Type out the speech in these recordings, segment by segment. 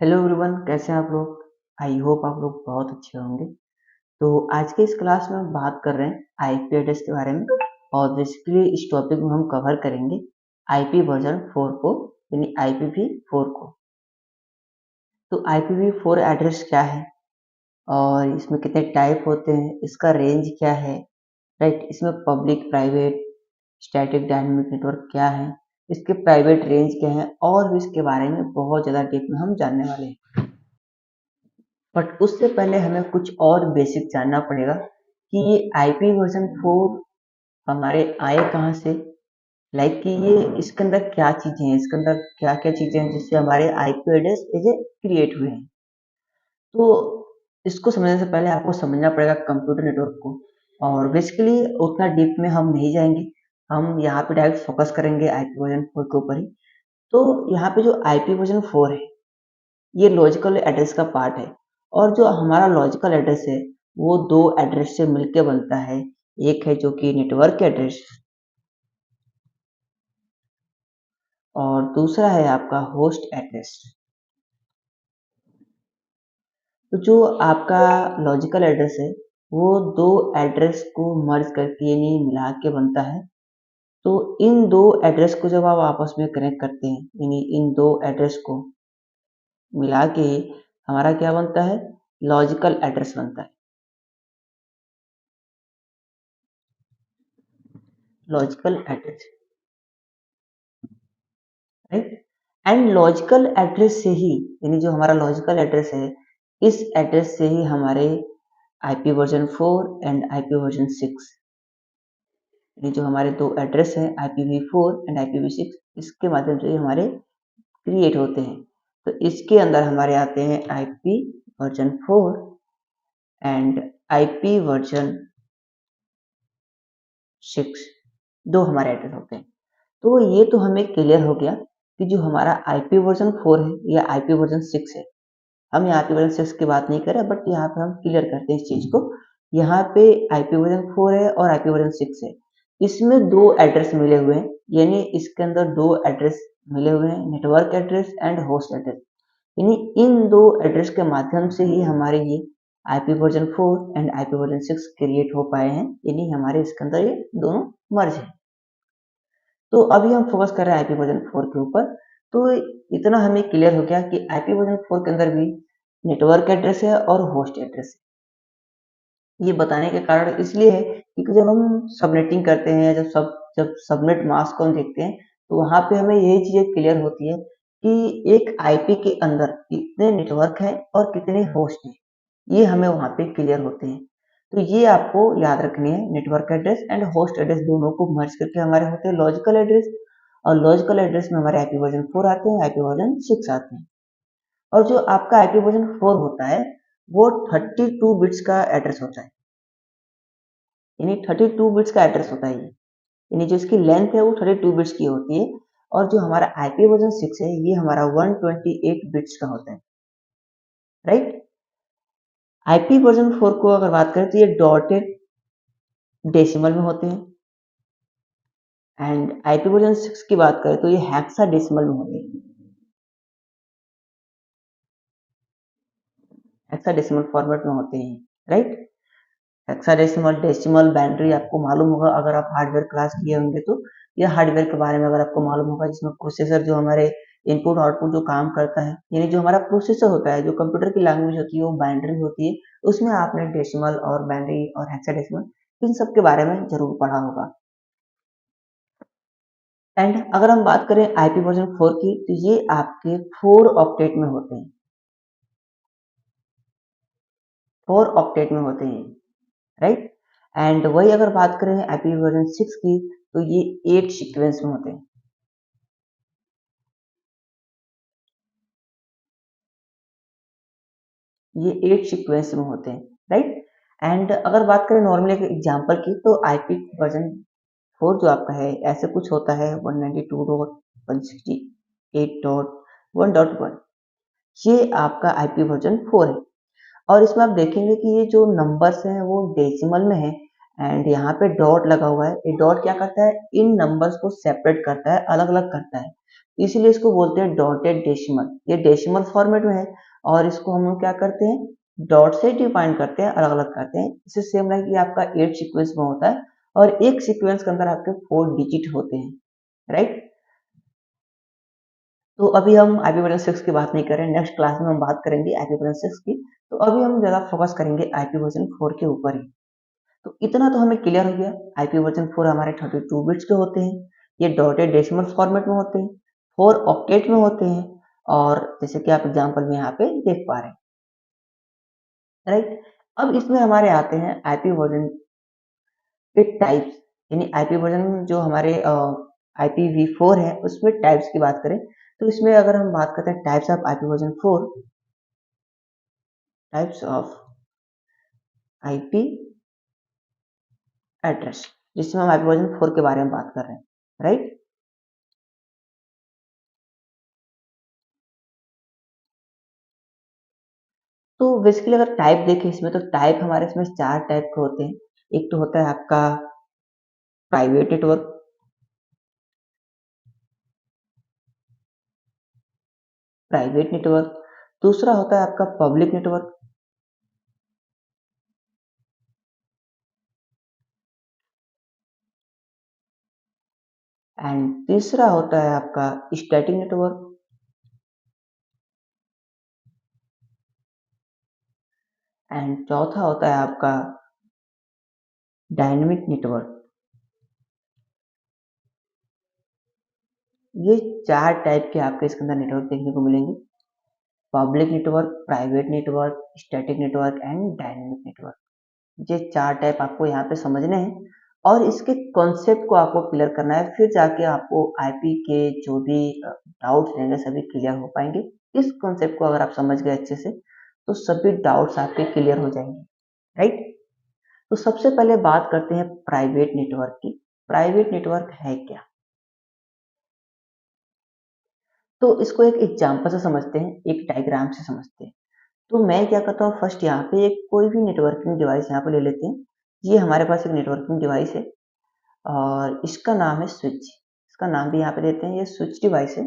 Hello everyone, कैसे हैं आप लोग। आई होप आप लोग बहुत अच्छे होंगे। तो आज के इस क्लास में हम बात कर रहे हैं आईपी एड्रेस के बारे में। और बेसिकली इस टॉपिक में हम कवर करेंगे आईपी वर्जन 4 को, यानी IPv4 को। तो IPv4 एड्रेस क्या है और इसमें कितने टाइप होते हैं, इसका रेंज क्या है, राइट। इसमें public, private, static, dynamic network क्या है, इसके प्राइवेट रेंज क्या है, और भी इसके बारे में बहुत ज़्यादा डीप में हम जानने वाले हैं। बट उससे पहले हमें कुछ और बेसिक जानना पड़ेगा कि ये आईपी वर्जन 4 हमारे आए कहाँ से। लाइक कि ये इसके अंदर क्या चीजें हैं, इसके अंदर क्या क्या चीजें हैं जिससे हमारे आईपी एड्रेस क्रिएट हुए हैं। तो इसको समझने से पहले आपको समझना पड़ेगा कंप्यूटर नेटवर्क को। और बेसिकली उतना डीप में हम नहीं जाएंगे, हम यहाँ पे डायरेक्ट फोकस करेंगे आईपी वर्जन 4 के ऊपर ही। तो यहाँ पे जो आईपी वर्जन 4 है, ये लॉजिकल एड्रेस का पार्ट है। और जो हमारा लॉजिकल एड्रेस है वो दो एड्रेस से मिलकर बनता है। एक है जो कि नेटवर्क एड्रेस, और दूसरा है आपका होस्ट एड्रेस। तो जो आपका लॉजिकल एड्रेस है वो दो एड्रेस को मर्ज करके यानी मिला के बनता है। तो इन दो एड्रेस को जब आप आपस में कनेक्ट करते हैं, यानी इन दो एड्रेस को मिला के हमारा क्या बनता है, लॉजिकल एड्रेस बनता है। Logical address, right. And logical address से ही, यानी जो हमारा लॉजिकल एड्रेस है, इस एड्रेस से ही हमारे IP version 4 and IP version 6, यानी जो हमारे दो एड्रेस हैं IPv4 एंड IPv6, इसके माध्यम से ही हमारे क्रिएट होते हैं। तो इसके अंदर हमारे आते हैं IP version 4 and IP version 6, दो हमारे एड्रेस होते हैं। तो ये तो हमें क्लियर हो गया कि जो हमारा आईपी वर्जन 4 है या आईपी वर्जन 6 है। हम यहाँ पे वर्जन 6 की बात नहीं कर रहे, बट यहाँ पे हम क्लियर करते हैं इस चीज को। यहाँ पे आईपी वर्जन 4 है और आईपी वर्जन 6 है। इसमें दो एड्रेस मिले हुए हैं, यानी इसके अंदर दो एड्रेस मिले हुए हैं, network address and host address. यानी इन दो एड्रेस के माध्यम से ही हमारे ये IP version 4 and IP version 6 create हो पाए हैं, यानी हमारे इसके अंदर ये दोनों मर्ज है। तो अभी हम फोकस कर रहे हैं आईपी वर्जन 4 के ऊपर। तो इतना हमें क्लियर हो गया कि आईपी वर्जन 4 के अंदर भी नेटवर्क एड्रेस है और होस्ट एड्रेस है। ये बताने के कारण इसलिए है क्योंकि जब हम सबनेटिंग करते हैं, जब सबनेट मास्क को हम देखते हैं, तो वहां पे हमें यही चीजें क्लियर होती है कि एक आईपी के अंदर कितने नेटवर्क हैं और कितने होस्ट हैं। ये हमें वहां पे क्लियर होते हैं। तो ये आपको याद रखनी है, network address and host address दोनों को मर्ज करके हमारे होते हैं लॉजिकल एड्रेस। और लॉजिकल एड्रेस में हमारे आईपी वर्जन 4 आते हैं, आईपी वर्जन 6 आते हैं। और जो आपका आईपी वर्जन 4 होता है वो 32 बिट्स का एड्रेस होता है, यानी 32 बिट्स का एड्रेस होता है ये। यानी जो इसकी लेंथ है वो 32 बिट्स की होती है। और जो हमारा आईपी वर्जन 6 है ये हमारा 128 बिट्स का होता है, राइट। आईपी वर्जन 4 को अगर बात करें तो ये डॉटेड डेसिमल में होते हैं। एंड आईपी वर्जन 6 की बात करें तो ये हेक्साडेसिमल में होते हैं, हेक्साडेसिमल फॉर्मेट में होते हैं, राइट। हेक्साडेसिमल, डेसिमल, बाइनरी आपको मालूम होगा अगर आप हार्डवेयर क्लास किए होंगे तो। या हार्डवेयर के बारे में अगर आपको मालूम होगा, जिसमें प्रोसेसर जो हमारे इनपुट आउटपुट जो काम करता है, यानी जो हमारा प्रोसेसर होता है, जो कंप्यूटर की लैंग्वेज होती है वो बाइनरी होती है। उसमें आपने डेसिमल और बाइनरी और हेक्साडेसिमल इन सब के बारे में जरूर पढ़ा होगा। एंड अगर हम बात करें आईपी वर्जन 4 की, तो ये आपके 4 ऑक्टेट में होते हैं, 4 ऑक्टेट में होते हैं, राइट। एंड वही अगर बात करें आईपी वर्जन 6 की, तो ये 8 सीक्वेंस में होते हैं। ये 8 सीक्वेंस में होते हैं, राइट। एंड अगर बात करें नॉर्मली एक एग्जांपल की, तो आईपी वर्जन 4 जो आपका है ऐसे कुछ होता है 192.168.1.1, ये आपका आईपी वर्जन 4 है। और इसमें आप देखेंगे कि ये जो नंबर्स हैं वो डेसिमल में है। एंड यहाँ पे डॉट लगा हुआ है, ये डॉट क्या करता है, इन नंबर्स को सेपरेट करता है, अलग अलग करता है। इसीलिए इसको बोलते हैं डॉटेड डेसिमल। ये डेसिमल फॉर्मेट में है और इसको हम लोग क्या करते हैं डॉट से डिफाइन करते हैं, अलग अलग करते हैं। इसे सेम लाइक ये आपका 8 सीक्वेंस में होता है और एक सीक्वेंस के अंदर आपके 4 डिजिट होते हैं, राइट। तो अभी हम आईपी वर्जन 6 की बात नहीं कर रहे हैं, नेक्स्ट क्लास में हम बात करेंगे आईपी वर्जन 6 की। तो अभी हम ज़्यादा फोकस करेंगे आईपी वर्जन 4 के ऊपर ही। तो इतना तो हमें क्लियर हो गया, आईपी वर्जन 4 हमारे 32 बिट्स के होते हैं, ये डॉटेड डेसिमल फॉर्मेट में होते हैं, 4 ऑक्टेट में होते हैं और जैसे कि आप एग्जांपल में यहाँ पे देख पा रहे हैं, राइट। अब इसमें हमारे आते हैं आईपी वर्जन के टाइप्स, यानी आईपी वर्जन जो हमारे IPv4 है उसमें टाइप्स की बात करें तो इसमें अगर हम बात करते हैं types of IP version 4, types of IP address, जिसमें हम आईपी वर्जन 4 के बारे में बात कर रहे हैं, राइट। तो बेसिकली अगर टाइप देखें इसमें तो टाइप हमारे इसमें 4 टाइप के होते हैं। एक तो होता है आपका प्राइवेट नेटवर्क, दूसरा होता है आपका पब्लिक नेटवर्क, एंड तीसरा होता है आपका स्टैटिक नेटवर्क, एंड चौथा होता है आपका डायनेमिक नेटवर्क। ये 4 टाइप के आपके इसके अंदर नेटवर्क देखने को मिलेंगे, public network, private network, static network and dynamic network. ये 4 टाइप आपको यहाँ पे समझने हैं और इसके कॉन्सेप्ट को आपको क्लियर करना है, फिर जाके आपको आईपी के जो भी डाउट्स रहेंगे सभी क्लियर हो पाएंगे। इस कॉन्सेप्ट को अगर आप समझ गए अच्छे से तो सभी डाउट्स आपके क्लियर हो जाएंगे, राइट। तो सबसे पहले बात करते हैं प्राइवेट नेटवर्क की। प्राइवेट नेटवर्क है क्या, तो इसको एक एग्जांपल से समझते हैं, एक डायग्राम से समझते हैं। तो मैं क्या करता हूँ फर्स्ट यहाँ पे एक कोई भी नेटवर्किंग डिवाइस यहाँ पे ले लेते हैं। ये हमारे पास एक नेटवर्किंग डिवाइस है और इसका नाम है स्विच, इसका नाम भी यहाँ पे देते हैं, ये स्विच डिवाइस है।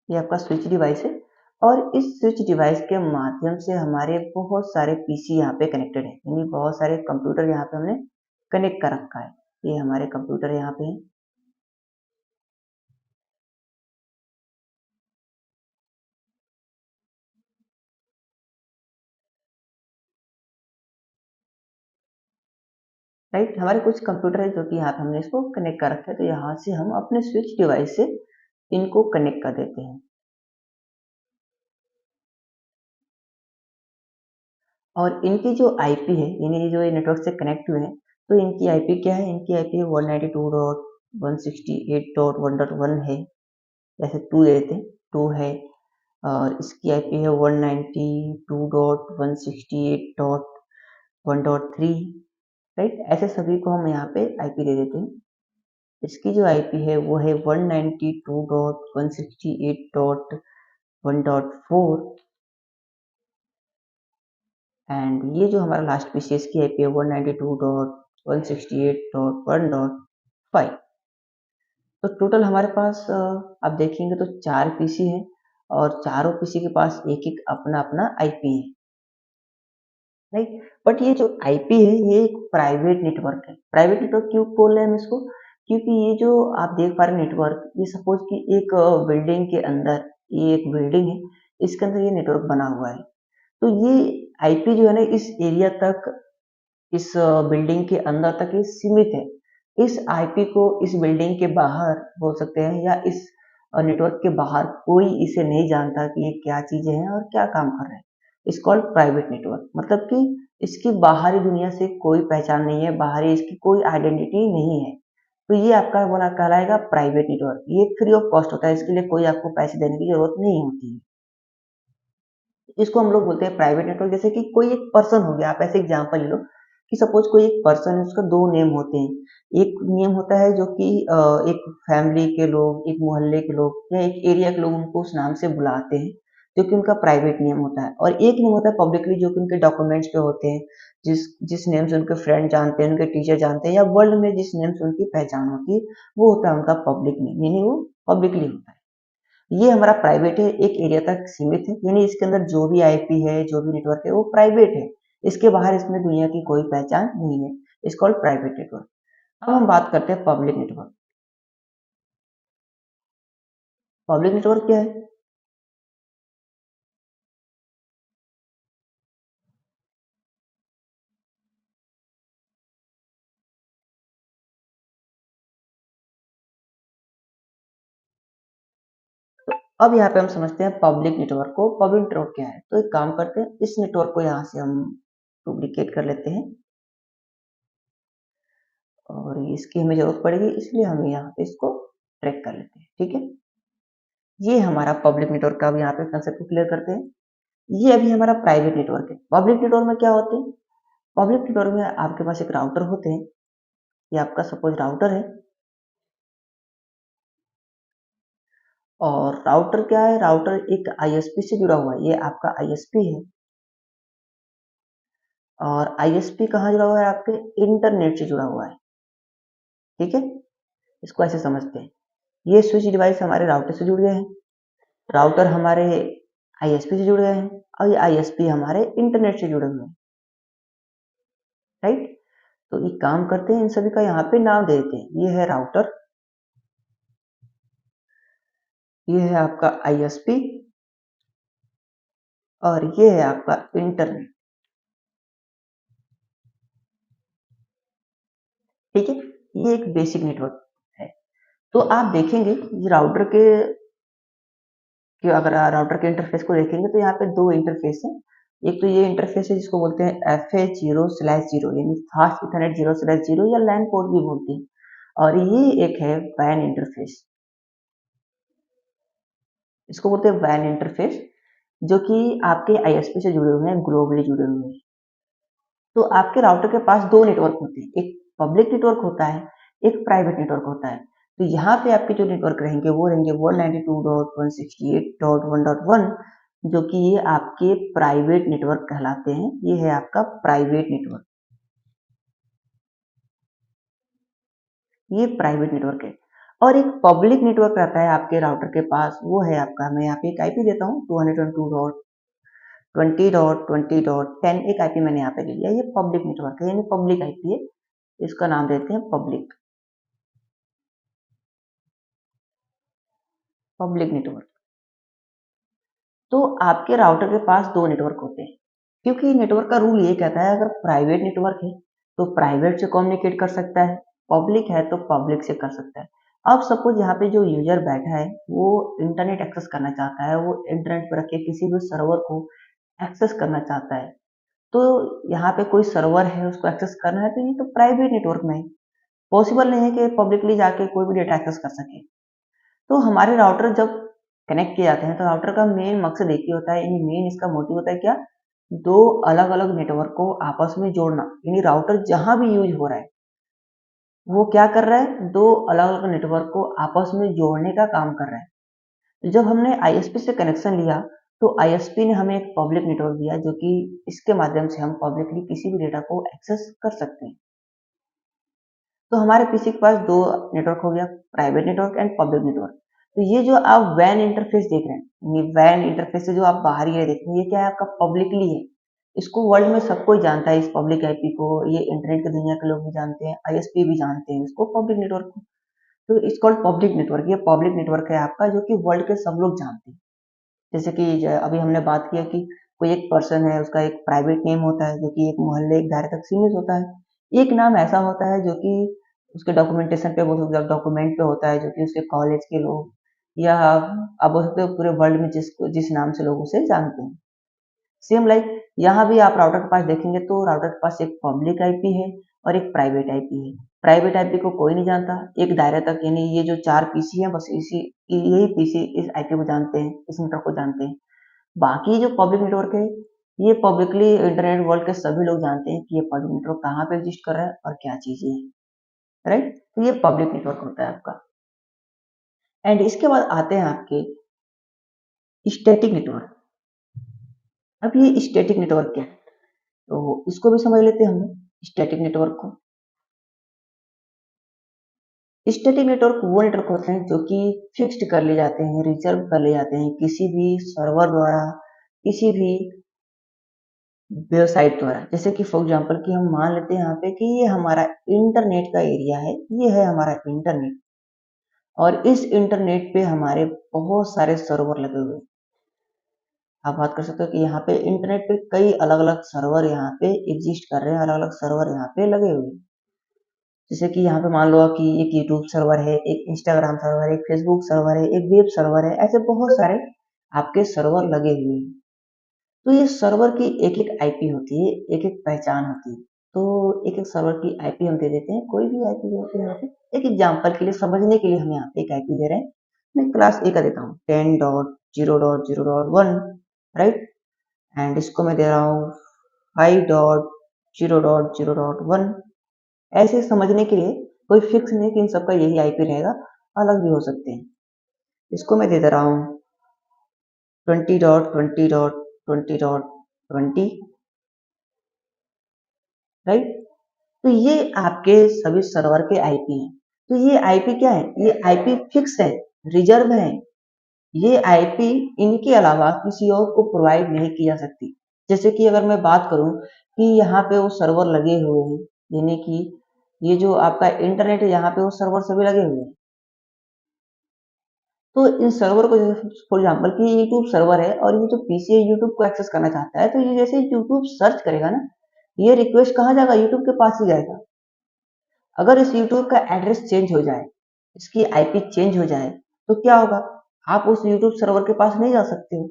ये आपका स्विच डिवाइस है और इस स्विच डिवाइस के माध्यम से हमारे बहुत सारे पीसी यहाँ पे कनेक्टेड है, यानी बहुत सारे कंप्यूटर यहाँ पे हमने कनेक्ट कर रखा है। ये हमारे कंप्यूटर यहाँ पे है, राइट। हमारे कुछ कंप्यूटर है जो कि यहाँ पे हमने इसको कनेक्ट कर रखा है, तो यहाँ से हम अपने स्विच डिवाइस से इनको कनेक्ट कर देते हैं। और इनकी जो आईपी है, यानी जो ये नेटवर्क से कनेक्ट हुए हैं, तो इनकी आईपी क्या है, इनकी आईपी है 192.168.1.1 है, जैसे 2 दे देते हैं 2 है। और इसकी आईपी है 192.168.1.3, राइट। ऐसे सभी को हम यहाँ पे आईपी दे देते हैं। इसकी जो आईपी है वो है 192.168.1.4 एंड ये जो हमारा लास्ट पीसीएस की आईपी है 192.168.1.5। तो टोटल हमारे पास आप देखेंगे तो 4 पीसी हैं और चारों पीसी के पास एक एक अपना अपना आईपी है, राइट। बट ये जो आईपी है ये एक प्राइवेट नेटवर्क है। प्राइवेट नेटवर्क क्यों बोल रहे हैं हम इसको, क्योंकि ये जो आप देख पा रहे हैं नेटवर्क, ये सपोज कि एक बिल्डिंग के अंदर, ये एक बिल्डिंग है, इसके अंदर ये नेटवर्क बना हुआ है। तो ये आईपी जो है ना इस एरिया तक, इस बिल्डिंग के अंदर तक ये सीमित है। इस आईपी को इस बिल्डिंग के बाहर बोल सकते हैं या इस नेटवर्क के बाहर कोई इसे नहीं जानता कि ये क्या चीजें हैं और क्या काम कर रहे हैं। इस कॉल्ड प्राइवेट नेटवर्क, मतलब कि इसकी बाहरी दुनिया से कोई पहचान नहीं है, बाहरी इसकी कोई आइडेंटिटी नहीं है। तो ये आपका बना कहलाएगा प्राइवेट नेटवर्क। ये फ्री ऑफ कॉस्ट होता है, इसके लिए कोई आपको पैसे देने की जरूरत नहीं होती है। इसको हम लोग बोलते हैं प्राइवेट नेटवर्क। जैसे कि कोई एक पर्सन हो गया, आप ऐसे एग्जांपल ले लो कि सपोज कोई एक पर्सन है, उसका 2 नेम होते हैं। एक नेम होता है जो कि एक फैमिली के लोग, एक मोहल्ले के लोग या एक एरिया के लोग उनको उस नाम से बुलाते हैं। जो कि उनका प्राइवेट नेम होता है, और एक नेम होता है पब्लिकली जो कि उनके डॉक्यूमेंट्स पे होते हैं, जिस जिस नेम से उनके फ्रेंड जानते हैं, उनके टीचर जानते हैं, या वर्ल्ड में जिस नेम से उनकी पहचान होती है, वो होता है उनका पब्लिक नेम, यानी वो पब्लिकली होता है। ये हमारा प्राइवेट है, एक एरिया तक सीमित है, यानी इसके अंदर जो भी आईपी है, जो भी नेटवर्क है, वो प्राइवेट है। इसके बाहर इसमें दुनिया की कोई पहचान नहीं है। It's called private network. अब हम बात करते हैं पब्लिक नेटवर्क। पब्लिक नेटवर्क क्या है? अब यहाँ पे हम समझते हैं पब्लिक नेटवर्क को। पब्लिक नेटवर्क क्या है? तो एक काम करते हैं, इस नेटवर्क को यहाँ से हम डुप्लीकेट कर लेते हैं, और इसकी हमें जरूरत पड़ेगी, इसलिए हम यहाँ पे इसको ट्रैक कर लेते हैं। ठीक है, ये हमारा पब्लिक नेटवर्क का, अब यहाँ पे कंसेप्ट को क्लियर करते हैं। ये अभी हमारा प्राइवेट नेटवर्क है। पब्लिक नेटवर्क में क्या होते हैं? पब्लिक नेटवर्क में आपके पास एक राउटर होते हैं। ये आपका सपोज राउटर है, और राउटर क्या है? राउटर एक आईएसपी से जुड़ा हुआ है। ये आपका आईएसपी है, और आईएसपी कहाँ जुड़ा हुआ है? आपके इंटरनेट से जुड़ा हुआ है। ठीक है, इसको ऐसे समझते हैं। ये स्विच डिवाइस हमारे राउटर से जुड़ गए हैं, राउटर हमारे आईएसपी से जुड़ गए हैं, और ये आईएसपी हमारे इंटरनेट से जुड़े हुए हैं। राइट, तो एक काम करते हैं, इन सभी का यहाँ पे नाम दे देते हैं। ये है राउटर, ये है आपका आईएसपी, और ये है आपका इंटरनेट। ठीक है, ये एक बेसिक नेटवर्क है। तो आप देखेंगे ये राउटर के, कि अगर राउटर के इंटरफेस को देखेंगे तो यहाँ पे दो इंटरफेस है। एक तो ये इंटरफेस है जिसको बोलते हैं FA0/0, यानी फास्ट इथरनेट 0/0, या लैन पोर्ट भी बोलते हैं। और ये एक है वैन इंटरफेस, इसको बोलते हैं वैन इंटरफेस, जो कि आपके आईएसपी से जुड़े हुए हैं, ग्लोबली जुड़े हुए हैं। तो आपके राउटर के पास दो नेटवर्क होते हैं, एक पब्लिक नेटवर्क होता है, एक प्राइवेट नेटवर्क होता है। तो यहाँ पे आपके जो नेटवर्क रहेंगे वो रहेंगे 192.168.1.1, जो कि ये आपके प्राइवेट नेटवर्क कहलाते हैं। ये है आपका प्राइवेट नेटवर्क, ये प्राइवेट नेटवर्क है। और एक पब्लिक नेटवर्क रहता है आपके राउटर के पास, वो है आपका, मैं यहाँ पे एक आईपी देता हूँ 222.20.20.10, एक आईपी मैंने यहाँ पे ले लिया। ये पब्लिक नेटवर्क है, यानी पब्लिक आईपी है, इसका नाम देते हैं पब्लिक, पब्लिक नेटवर्क। तो आपके राउटर के पास दो नेटवर्क होते हैं, क्योंकि नेटवर्क का रूल ये कहता है, अगर प्राइवेट नेटवर्क है तो प्राइवेट से कम्युनिकेट कर सकता है, पब्लिक है तो पब्लिक से कर सकता है। अब सपोज यहाँ पे जो यूजर बैठा है वो इंटरनेट एक्सेस करना चाहता है, वो इंटरनेट पर रखे किसी भी सर्वर को एक्सेस करना चाहता है, तो यहाँ पे कोई सर्वर है उसको एक्सेस करना है, तो ये तो प्राइवेट नेटवर्क में है, पॉसिबल नहीं है कि पब्लिकली जाके कोई भी डेटा एक्सेस कर सके। तो हमारे राउटर जब कनेक्ट किए जाते हैं तो राउटर का मेन मकसद एक ही होता है, यानी मेन इसका मोटिव होता है क्या? दो अलग अलग नेटवर्क को आपस में जोड़ना, यानी राउटर जहां भी यूज हो रहा है वो क्या कर रहा है? दो अलग अलग नेटवर्क को आपस में जोड़ने का काम कर रहा है। जब हमने आईएसपी से कनेक्शन लिया तो आईएसपी ने हमें एक पब्लिक नेटवर्क दिया, जो कि इसके माध्यम से हम पब्लिकली किसी भी डेटा को एक्सेस कर सकते हैं। तो हमारे पीसी के पास दो नेटवर्क हो गया, private network and public network. तो ये जो आप वैन इंटरफेस देख रहे हैं, ये वैन इंटरफेस से जो आप बाहर ये देख रहे हैं, ये क्या है? आपका पब्लिकली है। इसको वर्ल्ड में सब कोई जानता है, इस पब्लिक आईपी को। ये इंटरनेट की दुनिया के लोग भी जानते हैं, आईएसपी भी जानते हैं इसको, पब्लिक नेटवर्क को। तो इट्स कॉल्ड पब्लिक नेटवर्क। ये पब्लिक नेटवर्क है आपका, जो कि वर्ल्ड के सब लोग जानते हैं। जैसे कि अभी हमने बात किया कि कोई एक पर्सन है, उसका एक प्राइवेट नेम होता है, जो कि एक मोहल्ले, एक दायरे तक सीमित होता है। एक नाम ऐसा होता है जो कि उसके डॉक्यूमेंटेशन पे, बोल सकते हो डॉक्यूमेंट पे होता है, जो कि उसके कॉलेज के लोग, या आप बोल सकते हो पूरे वर्ल्ड में जिस नाम से लोग उसे जानते हैं। सेम लाइक यहाँ भी आप राउटर के पास देखेंगे तो राउटर के पास एक पब्लिक आईपी है और एक प्राइवेट आईपी है। प्राइवेट आईपी को कोई नहीं जानता, एक दायरे तक, यानी ये जो 4 पीसी हैं बस इसी, यही पीसी इस आईपी को जानते हैं, इस नेटवर्क को जानते हैं। बाकी जो पब्लिक नेटवर्क है, ये पब्लिकली इंटरनेट वर्ल्ड के सभी लोग जानते हैं कि ये पब्लिक नेटवर्क कहाँ पे एग्जिस्ट कर रहा है और क्या चीजें हैं। राइट, तो ये पब्लिक नेटवर्क होता है आपका। एंड इसके बाद आते हैं आपके स्टैटिक नेटवर्क। अब ये स्टैटिक नेटवर्क क्या है, तो इसको भी समझ लेते हैं हम स्टैटिक नेटवर्क को। स्टैटिक नेटवर्क वो नेटवर्क होते हैं जो कि फिक्स्ड कर लिए जाते हैं, रिजर्व कर लिए जाते हैं किसी भी सर्वर द्वारा, किसी भी वेबसाइट द्वारा। जैसे कि फॉर एग्जांपल कि हम मान लेते हैं यहाँ पे कि ये हमारा इंटरनेट का एरिया है, ये है हमारा इंटरनेट, और इस इंटरनेट पे हमारे बहुत सारे सर्वर लगे हुए हैं। आप बात कर सकते हो कि यहाँ पे इंटरनेट पे कई अलग-अलग सर्वर यहाँ पे एग्जिस्ट कर रहे हैं, अलग-अलग सर्वर यहाँ पे लगे हुए हैं। जैसे कि यहाँ पे मान लो कि एक यूट्यूब सर्वर है, एक इंस्टाग्राम सर्वर है, एक फेसबुक सर्वर है, एक वेब सर्वर है, ऐसे बहुत सारे आपके सर्वर लगे हुए हैं। तो ये सर्वर की एक-एक आईपी होती है, एक-एक पहचान होती है। तो एक-एक सर्वर की आईपी हम दे देते हैं, कोई भी आईपी दे देते हैं यहाँ पे। एक एग्जांपल के लिए समझने के लिए हम यहाँ पे एक आईपी दे रहे हैं। मैं क्लास A का देता हूँ 10.0.0.1, राइट? एंड इसको मैं दे रहा हूँ 5.0.0.1। ऐसे समझने के लिए कोई फिक्स नहीं कि इन सबका यही आईपी रहेगा, अलग भी हो सकते हैं। इसको मैं दे दे रहा हूँ 20.20.20.20, राइट? तो ये आपके सभी सर्वर के आईपी हैं। तो ये आईपी क्या है? ये आईपी फिक्स है, रिजर्व है। ये आईपी इनके अलावा किसी और को प्रोवाइड नहीं की जा सकती। जैसे कि अगर मैं बात करूं कि यहाँ पे वो सर्वर लगे हुए हैं, यानी कि ये जो आपका इंटरनेट है, यहाँ पे वो सर्वर सभी लगे हुए हैं। तो इन सर्वर को जैसे फॉर एग्जांपल कि यूट्यूब सर्वर है और ये जो पीसी है यूट्यूब को एक्सेस करना चाहता है, तो ये जैसे यूट्यूब सर्च करेगा ना, ये रिक्वेस्ट कहाँ जाएगा? यूट्यूब के पास ही जाएगा। अगर इस यूट्यूब का एड्रेस चेंज हो जाए, इसकी आईपी चेंज हो जाए, तो क्या होगा? आप उस यूट्यूब सर्वर के पास नहीं जा सकते हो।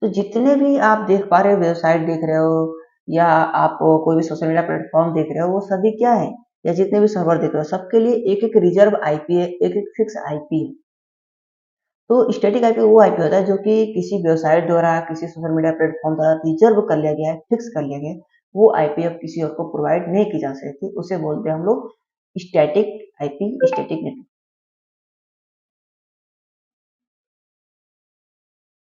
तो जितने भी आप देख पा रहे हो, वेबसाइट देख रहे हो या आप कोई भी सोशल मीडिया प्लेटफॉर्म देख रहे हो, वो सभी क्या है, या जितने भी सर्वर देख रहे हो, सबके लिए एक एक रिजर्व आईपी है, एक एक फिक्स आईपी है। तो स्टैटिक आईपी वो आईपी होता है जो कि किसी वेबसाइट द्वारा, किसी सोशल मीडिया प्लेटफॉर्म द्वारा रिजर्व कर लिया गया है, फिक्स कर लिया गया है। वो आईपी अब किसी और को प्रोवाइड नहीं की जा सकती, उसे बोलते हैं हम लोग स्टैटिक आईपी, स्टैटिक नेटवर्क।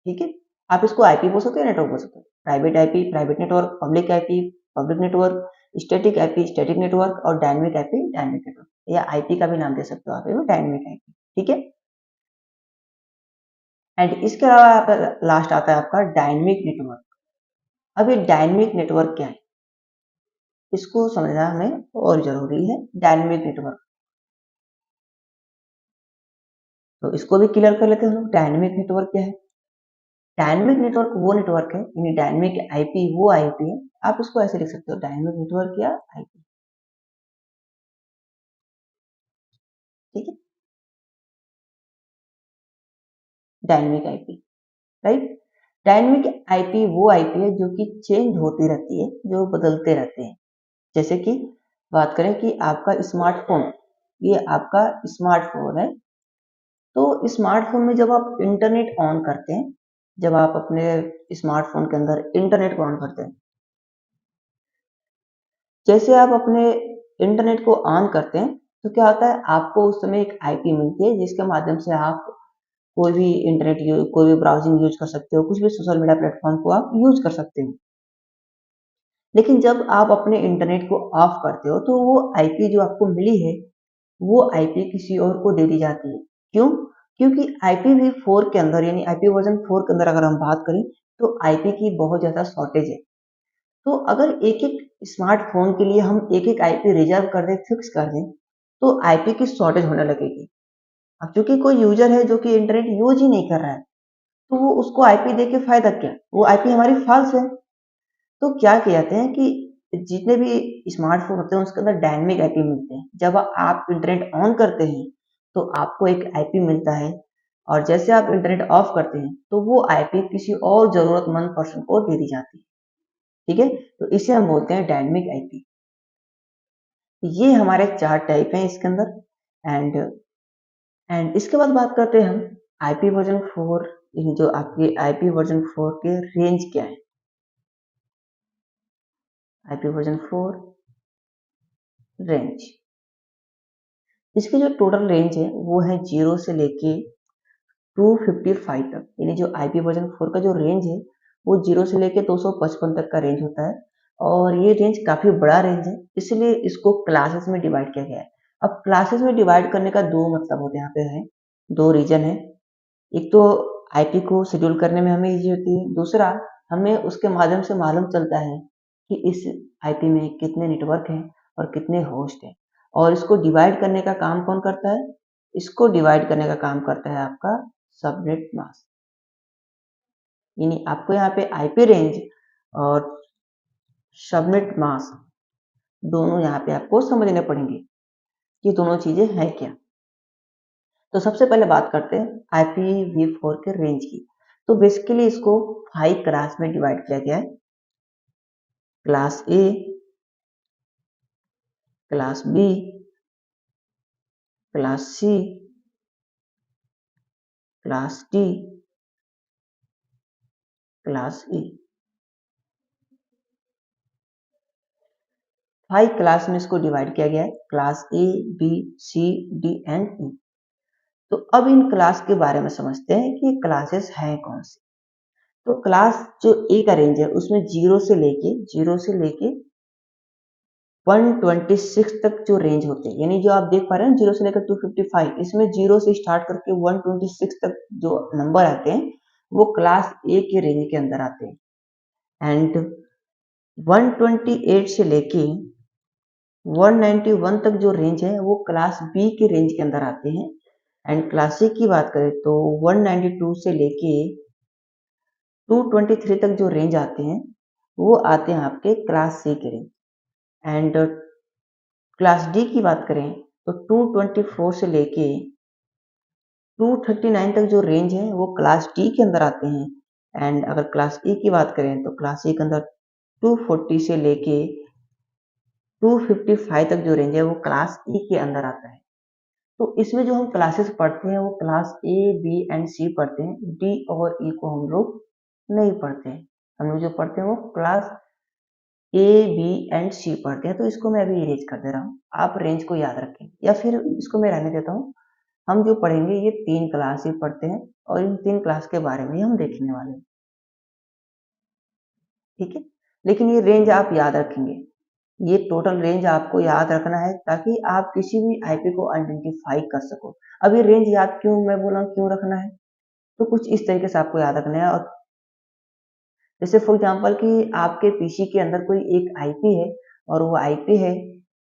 ठीक है, आप इसको आईपी बोल सकते हो, नेटवर्क बोल सकते हो। Private IP, private network, public IP, public network, static IP, static network, और डायनेमिक आईपी, डायनेमिक नेटवर्क, या आईपी का भी नाम दे सकते हो आप, डायनेमिक आईपी। ठीक है, एंड इसके अलावा लास्ट आता है आपका डायनेमिक नेटवर्क। अब ये डायनेमिक नेटवर्क क्या है, इसको समझना हमें और जरूरी है। डायनेमिक नेटवर्क, तो इसको भी क्लियर कर लेते हैं हम लोग। डायनेमिक नेटवर्क क्या है? डायनेमिक नेटवर्क वो नेटवर्क है, यानी डायनेमिक आईपी वो आईपी है, आप इसको ऐसे लिख सकते हो, डायनेमिक नेटवर्क या आईपी। ठीक है, dynamic IP, right? Dynamic IP वो आईपी है जो कि चेंज होती रहती है, जो बदलते रहते हैं। जैसे कि बात करें कि आपका स्मार्टफोन, ये आपका स्मार्टफोन है, तो स्मार्टफोन में जब आप इंटरनेट ऑन करते हैं, जब आप अपने स्मार्टफोन के अंदर इंटरनेट को ऑन करते हैं, जैसे आप अपने इंटरनेट को ऑन करते हैं, तो क्या होता है, आपको उस समय एक आईपी मिलती है जिसके माध्यम से आप कोई भी इंटरनेट यूज, कोई भी ब्राउजिंग यूज कर सकते हो, कुछ भी सोशल मीडिया प्लेटफॉर्म को आप यूज कर सकते हो। लेकिन जब आप अपने इंटरनेट को ऑफ करते हो, तो वो आईपी जो आपको मिली है, वो आईपी किसी और को दे दी जाती है। क्यों? क्योंकि IPv4 के अंदर, यानी आईपी वर्जन 4 के अंदर अगर हम बात करें, तो आईपी की बहुत ज्यादा शॉर्टेज है। तो अगर एक एक स्मार्टफोन के लिए हम एक एक आईपी रिजर्व कर दें, फिक्स कर दें, तो आईपी की शॉर्टेज होने लगेगी। अब चूंकि कोई यूजर है जो कि इंटरनेट यूज ही नहीं कर रहा है, तो वो उसको आईपी दे के फायदा क्या? वो आईपी हमारी फॉल्स है। तो क्या कहते हैं कि जितने भी स्मार्टफोन होते हैं उसके अंदर डायनेमिक आईपी मिलते हैं। जब आप इंटरनेट ऑन करते हैं, तो आपको एक आईपी मिलता है, और जैसे आप इंटरनेट ऑफ करते हैं, तो वो आईपी किसी और जरूरतमंद पर्सन को दे दी जाती है। ठीक है, तो इसे हम बोलते हैं डायनेमिक आईपी। ये हमारे 4 टाइप हैं इसके अंदर। एंड एंड इसके बाद बात करते हैं हम आईपी वर्जन 4, यानी जो आपके आईपी वर्जन 4 के रेंज क्या है। आईपी वर्जन 4 रेंज, इसकी जो टोटल रेंज है वो है 0 से लेके 255 तक, यानी जो आईपी वर्जन 4 का जो रेंज है वो 0 से लेके 255 तक का रेंज होता है और ये रेंज काफ़ी बड़ा रेंज है, इसलिए इसको क्लासेस में डिवाइड किया गया है। अब क्लासेस में डिवाइड करने का 2 मतलब होते हैं, यहाँ पे हैं, 2 रीज़न है। एक तो आईपी को शेड्यूल करने में हमें ईज़ी होती है, दूसरा हमें उसके माध्यम से मालूम चलता है कि इस आईपी में कितने नेटवर्क हैं और कितने होस्ट हैं। और इसको डिवाइड करने का काम कौन करता है? इसको डिवाइड करने का काम करता है आपका सबनेट मास्क। यानी आपको यहाँ पे आईपी रेंज और सबनेट मास्क दोनों यहाँ पे आपको समझने पड़ेंगे कि दोनों चीजें हैं क्या। तो सबसे पहले बात करते हैं IPv4 के रेंज की। तो बेसिकली इसको 5 क्लास में डिवाइड किया गया है। Class A, class B, class C, class D, class E. 5 class में इसको डिवाइड किया गया है, class A, B, C, D and E. तो अब इन क्लास के बारे में समझते हैं कि क्लासेस हैं कौन सी। तो क्लास जो ए का रेंज है उसमें 0 से लेके 126 तक जो रेंज होते हैं, यानी जो आप देख पा रहे हैं 0 से लेकर 255, इसमें 0 से स्टार्ट करके 126 तक जो नंबर आते हैं वो क्लास ए के रेंज के अंदर आते हैं। एंड 128 से लेके 191 तक जो रेंज है वो क्लास बी के रेंज के अंदर आते हैं। एंड क्लास सी की बात करें तो 192 से लेके 223 तक जो रेंज आते हैं वो आते हैं आपके क्लास सी के रेंज। एंड क्लास डी की बात करें तो 224 से लेके 239 तक जो रेंज है वो क्लास डी के अंदर आते हैं। एंड अगर क्लास ई की बात करें तो क्लास ई के अंदर 240 से लेके 255 तक जो रेंज है वो क्लास ई के अंदर आता है। तो इसमें जो हम क्लासेस पढ़ते हैं वो क्लास ए, बी एंड सी पढ़ते हैं, डी और ई को हम लोग नहीं पढ़ते हैं। हम लोग जो पढ़ते हैं वो क्लास ए, बी एंड सी पढ़ते हैं। तो इसको मैं अभी इरेज कर दे रहा हूँ, आप रेंज को याद रखें या फिर इसको मैं रहने देता हूँ। हम जो पढ़ेंगे ये 3 क्लास ही पढ़ते हैं और इन 3 क्लास के बारे में हम देखने वाले हैं, ठीक है। लेकिन ये रेंज आप याद रखेंगे, ये टोटल रेंज आपको याद रखना है ताकि आप किसी भी आईपी को आइडेंटिफाई कर सको। अब ये रेंज याद क्यों मैं बोला क्यों रखना है, तो कुछ इस तरीके से आपको याद रखना है। और जैसे फॉर एग्जांपल कि आपके पीसी के अंदर कोई एक आईपी है और वो आईपी है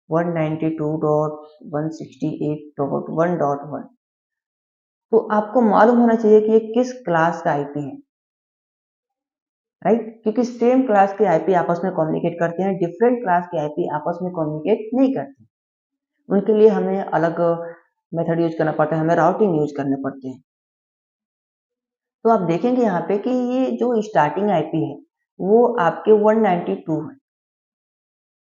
192.168.1.1, तो आपको मालूम होना चाहिए कि ये किस क्लास का आईपी है, राइट। क्योंकि सेम क्लास के आईपी आपस में कम्युनिकेट करते हैं, डिफरेंट क्लास के आईपी आपस में कम्युनिकेट नहीं करते। उनके लिए हमें अलग मेथड यूज करना पड़ता है, हमें राउटिंग यूज करने पड़ते हैं। तो आप देखेंगे यहाँ पे कि ये जो स्टार्टिंग आईपी है वो आपके 192 है,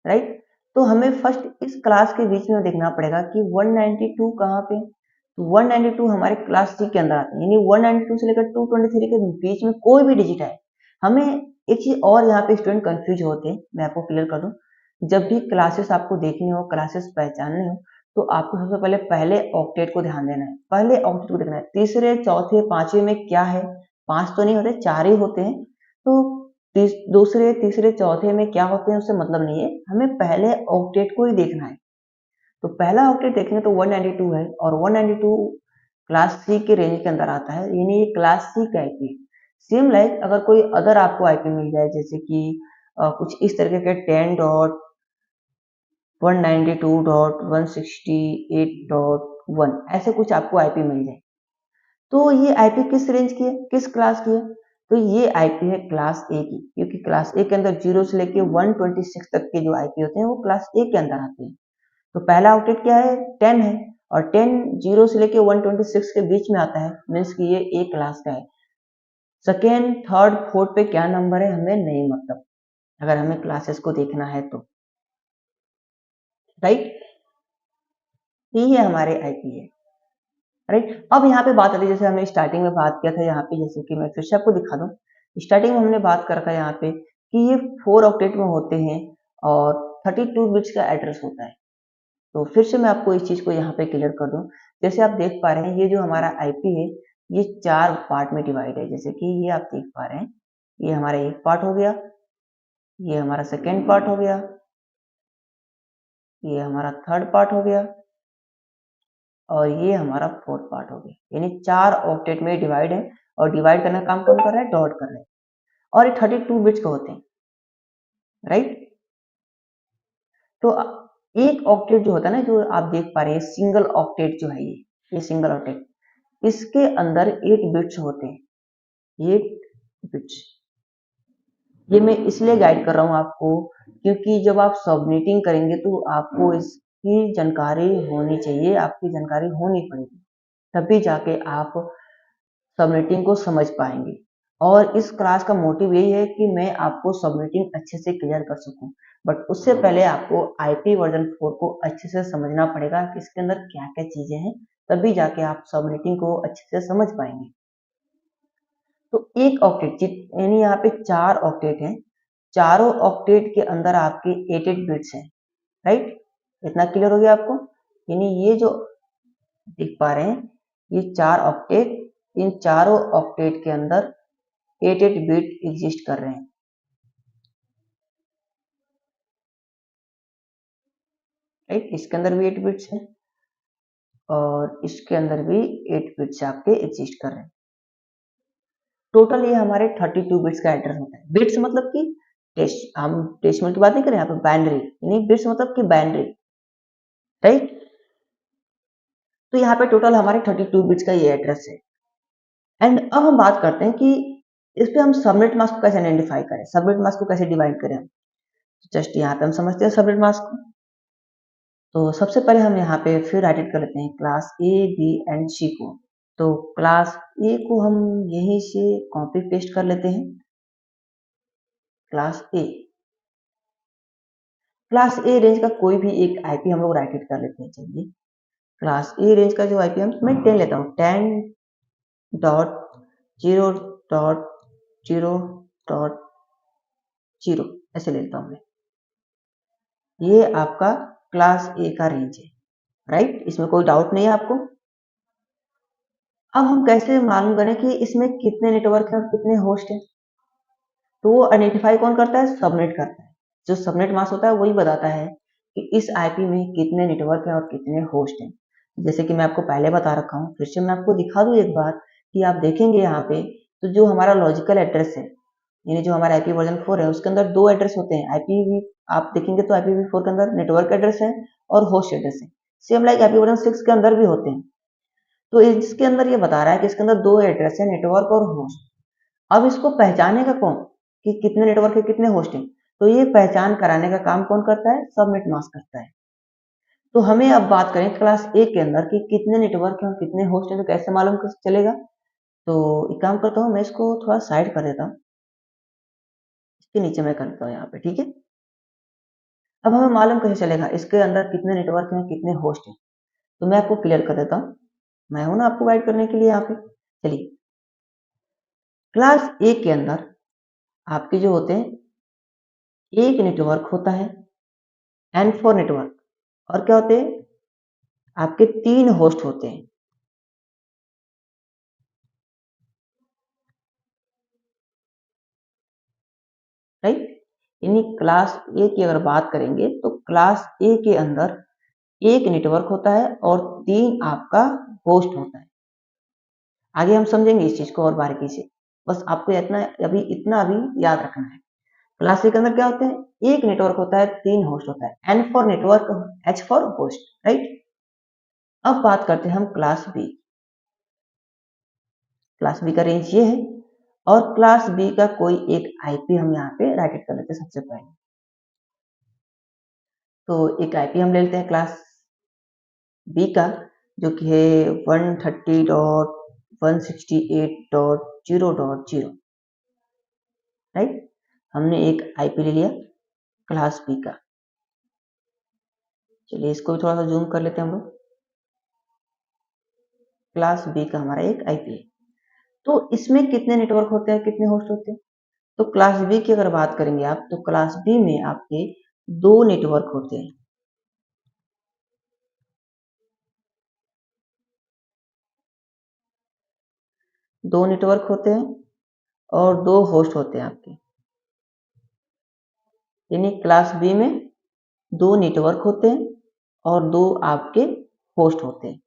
राइट। तो हमें फर्स्ट इस क्लास के बीच में देखना पड़ेगा कि 192 कहाँ पे। तो 192 हमारे क्लास सी के अंदर आते हैं, यानी 192 से लेकर 223 के बीच में कोई भी डिजिट है। हमें एक चीज और यहाँ पे स्टूडेंट कंफ्यूज होते हैं, मैं आपको क्लियर कर दूं। जब भी क्लासेस आपको देखनी हो, क्लासेस पहचानने हो, तो आपको सबसे पहले ऑक्टेट को ध्यान देना है, पहले ऑक्टेट को देखना है। तीसरे, चौथे, पांचवे में क्या है, 5 तो नहीं होते, 4 ही होते हैं। तो दूसरे, तीसरे, चौथे में क्या होते हैं उससे मतलब नहीं है, हमें पहले ऑक्टेट को ही देखना है। तो पहला ऑक्टेट देखेंगे तो 192 है और 192 क्लास सी के रेंज के अंदर आता है, यानी ये क्लास सी का आईपी है। सेम लाइक अगर कोई अदर आपको आईपी मिल जाए, जैसे कि कुछ इस तरीके के 10.192.168.1 ऐसे कुछ आपको आईपी मिल जाए, तो ये आईपी किस रेंज की है, किस क्लास की है। तो ये आईपी है क्लास ए की, क्योंकि क्लास ए के अंदर 0 से लेके 126 तक के जो आईपी होते हैं वो क्लास ए के अंदर आते हैं। तो पहला ऑक्टेट क्या है, 10 है, और 10 0 से लेके 126 के बीच में आता है, मीन्स कि ये ए क्लास का है। सेकेंड, थर्ड, फोर्थ पे क्या नंबर है हमें नहीं मतलब, अगर हमें क्लासेस को देखना है तो, राइट। ये हमारे आईपी है, राइट। अब यहाँ पे बात आती है, जैसे हमने स्टार्टिंग में बात किया था यहाँ पे, जैसे कि मैं फिर से आपको दिखा दूं। स्टार्टिंग में हमने बात कर रखा है यहाँ पे कि ये 4 ऑक्टेट में होते हैं और 32 बिट्स का एड्रेस होता है। तो फिर से मैं आपको इस चीज को यहाँ पे क्लियर कर दूं। जैसे आप देख पा रहे हैं ये जो हमारा आईपी है ये 4 पार्ट में डिवाइड है, जैसे कि ये आप देख पा रहे हैं ये हमारा एक पार्ट हो गया, ये हमारा सेकेंड पार्ट हो गया, ये हमारा थर्ड पार्ट हो गया और ये हमारा फोर्थ पार्ट हो गया। यानी 4 ऑक्टेट में डिवाइड है और डिवाइड करने का काम कौन कर रहा है? डॉट कर रहा है। और ये 32 बिट्स के होते हैं, राइट। तो एक ऑक्टेट जो होता है ना, जो आप देख पा रहे हैं सिंगल ऑक्टेट जो है, ये सिंगल ऑक्टेट, इसके अंदर 8 बिट्स होते हैं, 8 बिट्स। ये मैं इसलिए गाइड कर रहा हूँ आपको क्योंकि जब आप सबमिटिंग करेंगे तो आपको इसकी जानकारी होनी चाहिए, आपकी जानकारी होनी पड़ेगी, तभी जाके आप सबमिटिंग को समझ पाएंगे। और इस क्लास का मोटिव यही है कि मैं आपको सबमिटिंग अच्छे से क्लियर कर सकूं, बट उससे पहले आपको आईपी वर्जन 4 को अच्छे से समझना पड़ेगा कि इसके अंदर क्या क्या चीजें हैं, तभी जाके आप सबमिटिंग को अच्छे से समझ पाएंगे। तो एक ऑक्टेट यानी यहाँ पे 4 ऑक्टेट हैं, चारों ऑक्टेट के अंदर आपके 8 बिट्स हैं, राइट। इतना क्लियर हो गया आपको? यानी ये जो देख पा रहे हैं, ये 4 ऑक्टेट, इन चारों ऑक्टेट के अंदर 8 बिट एग्जिस्ट कर रहे हैं, राइट। इसके अंदर भी 8 बिट्स हैं और इसके अंदर भी 8 बिट्स आपके एग्जिस्ट कर रहे हैं। टोटल ये हमारे 32 बिट्स का एड्रेस होता है। बिट्स मतलब कि हम डेसिमल की बात नहीं करें यहाँ पे, बाइनरी, यानी बिट्स मतलब कि बाइनरी, राइट। तो यहाँ पे टोटल हमारे 32 बिट्स का ये एड्रेस है। एंड अब हम बात करते हैं कि इस पे हम सबनेट मास्क को कैसे आइडेंटिफाई करें, सबनेट मास्क को कैसे डिवाइड करें। जस्ट यहाँ पे हम समझते हैं सबनेट मास्क को। तो सबसे पहले हम यहाँ पे फिर एडिट कर लेते हैं क्लास ए, बी एंड सी को। तो क्लास ए को हम यहीं से कॉपी पेस्ट कर लेते हैं, class A. Class A range का कोई भी एक आईपी हम लोग राइट कर लेते हैं। चलिए क्लास ए रेंज का जो आईपी मैं 10 लेता हूँ, 10.0.0.0 ऐसे लेता हूँ मैं। ये आपका क्लास ए का रेंज है, राइट। इसमें कोई डाउट नहीं है आपको। अब हम कैसे मालूम करें कि इसमें कितने नेटवर्क हैं और कितने होस्ट हैं? तो वो आइडेंटिफाई कौन करता है? सबनेट करता है। जो सबनेट मास्क होता है वही बताता है कि इस आईपी में कितने नेटवर्क हैं और कितने होस्ट हैं। जैसे कि मैं आपको पहले बता रखा हूँ, फिर से मैं आपको दिखा दूं एक बार कि आप देखेंगे यहाँ पे, तो जो हमारा लॉजिकल एड्रेस है, यानी जो हमारा आईपी वर्जन 4 है, उसके अंदर 2 एड्रेस होते हैं। आईपी आप देखेंगे तो IPv4 के अंदर नेटवर्क एड्रेस है और होस्ट एड्रेस है। सेम लाइक आईपी वर्जन 6 के अंदर भी होते हैं। तो इसके अंदर ये बता रहा है कि इसके अंदर 2 एड्रेस है, नेटवर्क और होस्ट। अब इसको पहचानेगा कौन कि कितने नेटवर्क है, कितने होस्ट हैं? तो ये पहचान कराने का काम कौन करता है? सबनेट मास्क करता है। तो हमें अब बात करें क्लास ए के अंदर कि कितने नेटवर्क हैं और कितने होस्ट हैं, तो कैसे मालूम चलेगा? तो एक काम करता हूँ, मैं इसको थोड़ा साइड कर देता हूँ, इसके नीचे मैं करता हूँ यहाँ पे, ठीक है। अब हमें मालूम कैसे चलेगा इसके अंदर कितने नेटवर्क हैं, कितने होस्ट हैं? तो मैं आपको क्लियर कर देता हूँ, मैं हूं ना आपको गाइड करने के लिए यहाँ पे। चलिए क्लास ए के अंदर आपके जो होते हैं, एक नेटवर्क होता है, N4 नेटवर्क, और क्या होते हैं आपके 3 होस्ट होते हैं, राइट। यानी क्लास ए की अगर बात करेंगे तो क्लास ए के अंदर एक नेटवर्क होता है और 3 आपका होस्ट होता है। आगे हम समझेंगे इस चीज को और बारीकी से, बस आपको इतना अभी याद रखना है। क्लास ए के अंदर क्या होते हैं? एक नेटवर्क होता है, 3 होस्ट होता है, N for network, H for host, right. अब बात करते हैं हम क्लास बी। क्लास बी का रेंज ये है और क्लास बी का कोई एक आईपी हम यहाँ पे राइट कर लेते हैं सबसे पहले। तो एक आईपी हम ले लेते हैं क्लास बी का, जो कि है 130.168.0.0, राइट। हमने एक आईपी ले लिया क्लास बी का। चलिए इसको भी थोड़ा सा जूम कर लेते हैं हम लोग। क्लास बी का हमारा एक आईपी है। तो इसमें कितने नेटवर्क होते हैं, कितने होस्ट होते हैं? तो क्लास बी की अगर बात करेंगे आप, तो क्लास बी में आपके 2 नेटवर्क होते हैं, 2 नेटवर्क होते हैं और 2 होस्ट होते हैं आपके, यानी क्लास बी में 2 नेटवर्क होते हैं और 2 आपके होस्ट होते हैं,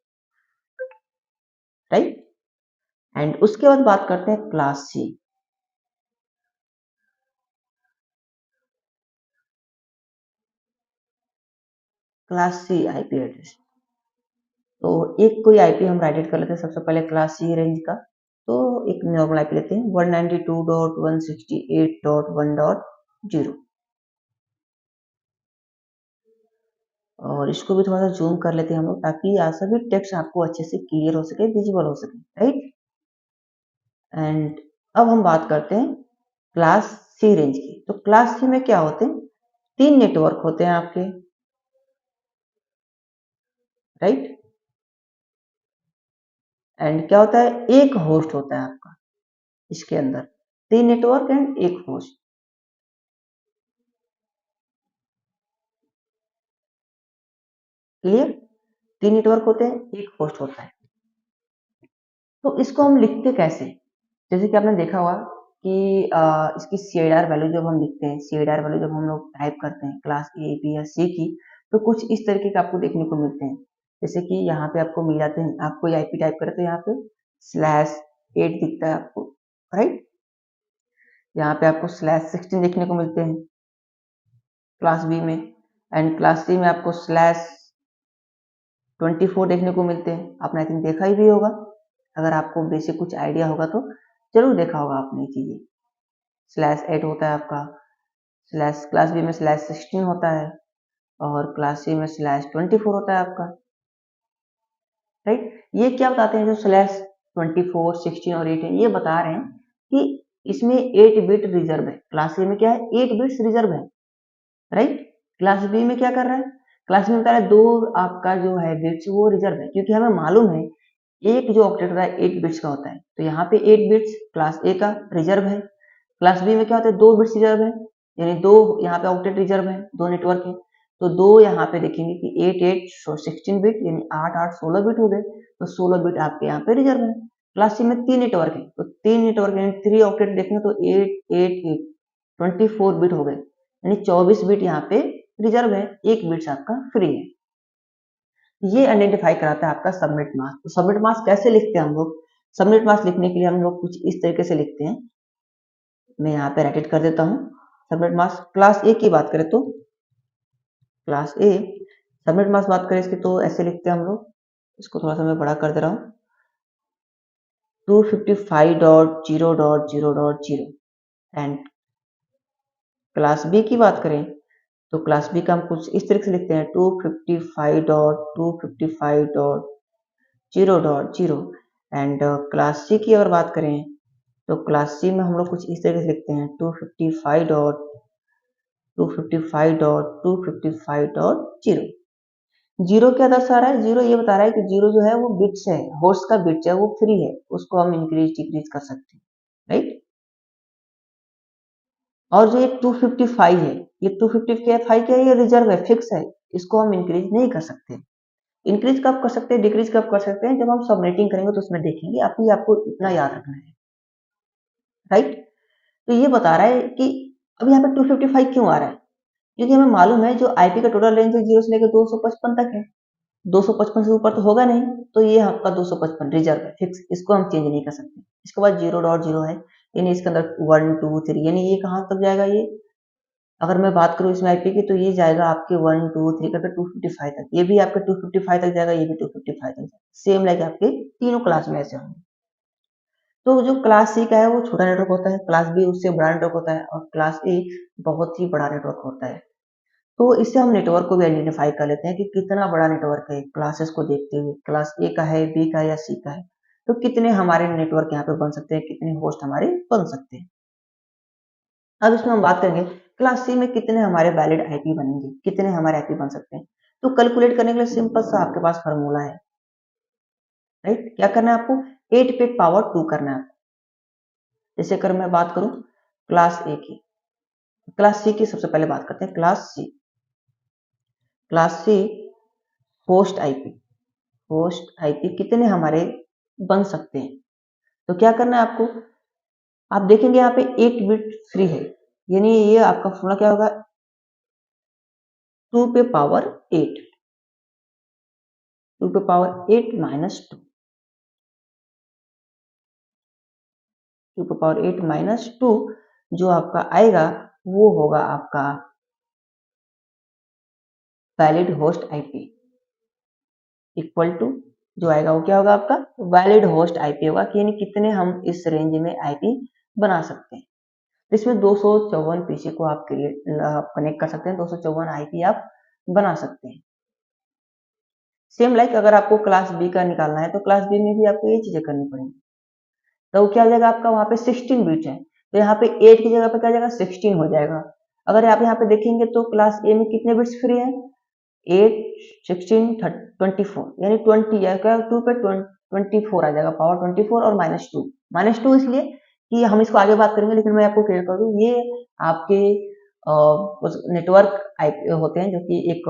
राइट। एंड उसके बाद बात करते हैं class C. Class C IP address, तो एक कोई आईपी हम राइट कर लेते हैं सबसे पहले क्लास सी रेंज का। तो एक नॉर्मल आईपी लेते हैं 192.168.1.0, और इसको भी थोड़ा सा जूम कर लेते हैं हम लोग, ताकि सभी टेक्स्ट आपको अच्छे से क्लियर हो सके, विजिबल हो सके, राइट। एंड अब हम बात करते हैं क्लास सी रेंज की। तो क्लास सी में क्या होते हैं, 3 नेटवर्क होते हैं आपके, राइट। एंड क्या होता है, एक होस्ट होता है आपका इसके अंदर, 3 नेटवर्क एंड एक होस्ट, क्लियर। 3 नेटवर्क होते हैं, एक होस्ट होता है। तो इसको हम लिखते कैसे, जैसे कि आपने देखा होगा कि इसकी CIDR वैल्यू जब हम लिखते हैं, CIDR वैल्यू जब हम लोग टाइप करते हैं क्लास ए बी या सी की, तो कुछ इस तरीके के आपको देखने को मिलते हैं। जैसे कि यहाँ पे आपको मिल जाते हैं, आप कोई आईपी टाइप करें तो यहाँ पे /8 दिखता है आपको, राइट। यहाँ पे आपको /16 देखने को मिलते हैं क्लास बी में, एंड क्लास सी में आपको /24 देखने को मिलते हैं। आपने आई थिंक देखा ही भी होगा, अगर आपको बेसिक कुछ आइडिया होगा तो जरूर देखा होगा आपने चीजें। /8 होता है आपका, क्लास बी में /16 होता है, और क्लास सी में /24 होता है आपका, राइट। ये क्या बताते हैं, जो /24, 16 और 8 है, ये बता रहे हैं कि इसमें 8 बिट रिजर्व है। क्लास सी में क्या है, 8 बिट्स रिजर्व है, राइट। क्लास बी में क्या कर रहा है, क्लास बी में बता रहा है 2 आपका जो है बिट्स वो रिजर्व है, क्योंकि हमें मालूम है एक जो ऑक्टेट होता है 8 बिट्स का होता है, तो यहाँ पे 8 बिट्स क्लास ए का रिजर्व है। क्लास बी में क्या होता है, 2 बिट्स रिजर्व है, यानी 2 यहाँ पे ऑक्टेट रिजर्व है, 2 नेटवर्क है, तो 2 यहाँ पे देखेंगे कि 8 8 16 बिट, यानी 8 8 16 बिट हो गए, तो 16 बिट आपके यहाँ पे रिजर्व है। क्लास सी में 3 नेटवर्क है, तो 3 नेटवर्क यानी 3 ऑक्टेट देखेंगे तो 8 8 8 24 बिट हो गए, यानी 24 बिट यहाँ पे रिजर्व है, 1 बिट्स आपका फ्री है। ये आइडेंटिफाई कराता है आपका सबमिट मास्क। तो सबमिट मास्क कैसे लिखते हैं हम लोग, सबमिट मास्क लिखने के लिए हम लोग कुछ इस तरीके से लिखते हैं, मैं यहाँ पे राइट कर देता हूँ। सबमिट मास्क क्लास ए की बात करें तो क्लास ए सबमिट मास्क बात करें इसकी, तो ऐसे लिखते हैं हम लोग, इसको थोड़ा सा मैं बड़ा कर दे रहा हूँ, 255.0.0.0। एंड क्लास बी की बात करें तो क्लास बी का हम कुछ इस तरीके से लिखते हैं 255.255.0.0। एंड क्लास सी की अगर बात करें तो क्लास सी में हम लोग कुछ इस तरीके से लिखते हैं 255.255.255.0। जीरो क्या दर्शा रहा है, जीरो ये बता रहा है कि जीरो जो है वो बिट्स है, होस्ट का बिट्स है वो फ्री है, उसको हम इंक्रीज डिक्रीज कर सकते हैं, राइट। और जो ये 255 है, ये 255 क्या है, ये रिजर्व है, फिक्स है, इसको हम इंक्रीज नहीं कर सकते। इंक्रीज कब कर सकते हैं, डिक्रीज कब कर सकते हैं, जब हम सबनेटिंग करेंगे तो उसमें देखेंगे, आपको इतना याद रखना है, राइट। तो ये बता रहा है कि अब यहाँ पे 255 क्यों आ रहा है, क्योंकि हमें मालूम है जो आईपी का टोटल रेंज है 0 से लेकर 255 तक है, 255 से ऊपर तो होगा नहीं, तो ये आपका 255 रिजर्व है, फिक्स, इसको हम चेंज नहीं कर सकते। इसके बाद 0.0 है, यानी इसके अंदर 1 2 3, यानी ये कहाँ तक जाएगा, ये अगर मैं बात करूँ इसमें आईपी की तो ये जाएगा आपके 1 2 3 करके 255 तक, ये भी आपके 255 तक जाएगा, ये भी 255 तक जाएगा, सेम लाइक आपके तीनों क्लास में ऐसे होंगे। तो जो क्लास सी का है वो छोटा नेटवर्क होता है, क्लास बी उससे बड़ा नेटवर्क होता है, और क्लास ए बहुत ही बड़ा नेटवर्क होता है। तो इससे हम नेटवर्क को भी आइडेंटिफाई कर लेते हैं कि कितना बड़ा नेटवर्क है, क्लासेस को देखते हुए, क्लास ए का है, बी का है या सी का है, तो कितने हमारे नेटवर्क यहाँ पे बन सकते हैं, कितने होस्ट हमारे बन सकते हैं। अब इसमें हम बात करेंगे क्लास सी में कितने हमारे वैलिड आईपी बनेंगे, कितने हमारे आईपी बन सकते हैं। तो कैलकुलेट करने के लिए सिंपल सा आपके पास फॉर्मूला है, राइट। क्या करना है आपको, 8 पे पावर 2 करना है आपको। जैसे अगर मैं बात करूं क्लास ए की, क्लास सी की सबसे पहले बात करते हैं, class C host IP, host IP कितने हमारे बन सकते हैं। तो क्या करना है आपको, आप देखेंगे यहाँ पे 8 बिट फ्री है, यानी ये आपका फॉर्मूला क्या होगा, 2 पे पावर 8, 2 पे पावर 8 माइनस 2, 2 पे पावर 8 माइनस 2 जो आपका आएगा वो होगा आपका valid host IP equal to, जो आएगा वो क्या होगा आपका वैलिड होस्ट आईपी होगा, कि यानी कितने हम इस रेंज में आईपी बना सकते हैं। इसमें 254 पीसी को आप कनेक्ट कर सकते हैं, 254 आईपी आप बना सकते हैं। सेम लाइक अगर आपको क्लास बी का निकालना है तो क्लास बी में भी आपको ये चीजें करनी पड़ेंगी। तो क्या हो जाएगा आपका, वहां पे 16 बिट है तो यहाँ पे 8 की जगह पे क्या हो जाएगा 16 हो जाएगा। अगर आप यहाँ पे देखेंगे तो क्लास ए में कितने बिट्स फ्री है, 8 16 24, यानी 20 है क्या, 2 पे 24 आ जाएगा, पावर 24 और -2 इसलिए कि हम इसको आगे बात करेंगे, लेकिन मैं आपको क्लियर कर दूं, ये आपके नेटवर्क आईपी होते हैं जो कि एक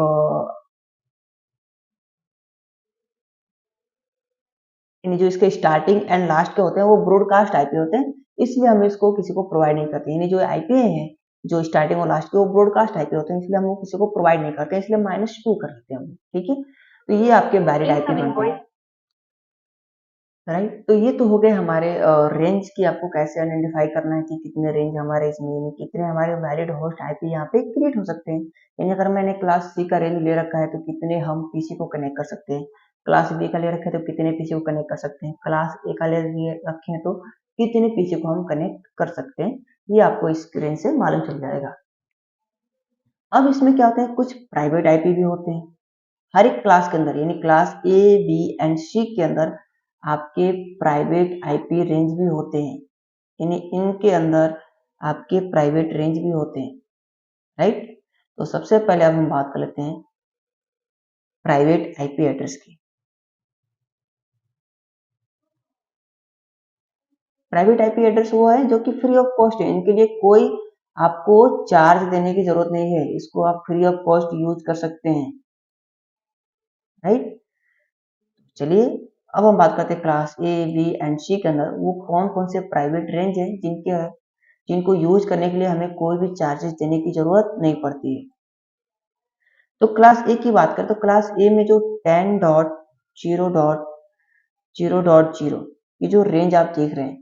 जो इसके स्टार्टिंग एंड लास्ट के होते हैं वो ब्रॉडकास्ट आईपी होते हैं, इसलिए हम इसको किसी को प्रोवाइड नहीं करते। यानी जो आईपी है जो स्टार्टिंग और लास्ट के वो ब्रॉडकास्ट आईपी होते हैं, इसलिए हम वो किसी को प्रोवाइड नहीं करते, इसलिए -2 कर लेते हैं हम, ठीक है। तो ये आपके वैलिड आईपी बनते हैं, राइट। तो ये तो हो गए हमारे रेंज की, आपको कैसे आइडेंटिफाई करना है कि कितने रेंज हमारे इसमें, कितने हमारे वैलिड होस्ट आईपी यहाँ पे क्रिएट हो सकते हैं। यानी अगर मैंने क्लास सी का रेंज ले रखा है तो कितने हम पीसी को कनेक्ट कर सकते हैं, क्लास बी का ले रखा है तो कितने पीसी को कनेक्ट कर सकते हैं, क्लास ए का ले रखे हैं तो कितने पीसी को हम कनेक्ट कर सकते हैं, ये आपको इस रेंज से मालूम चल जाएगा। अब इसमें क्या होता है, कुछ प्राइवेट आईपी भी होते हैं हर एक क्लास के अंदर, यानी क्लास ए बी एंड सी के अंदर आपके प्राइवेट आईपी रेंज भी होते हैं, यानी इनके अंदर आपके प्राइवेट रेंज भी होते हैं, राइट। तो सबसे पहले अब हम बात कर लेते हैं प्राइवेट आईपी एड्रेस की। प्राइवेट आईपी एड्रेस वो है जो कि फ्री ऑफ कॉस्ट है, इनके लिए कोई आपको चार्ज देने की जरूरत नहीं है, इसको आप फ्री ऑफ कॉस्ट यूज कर सकते हैं, राइट। चलिए अब हम बात करते हैं क्लास ए बी एंड सी के अंदर वो कौन कौन से प्राइवेट रेंज है जिनको यूज करने के लिए हमें कोई भी चार्जेस देने की जरूरत नहीं पड़ती है। तो क्लास ए की बात करें तो क्लास ए में जो 10.0.0.0 ये जो रेंज आप देख रहे हैं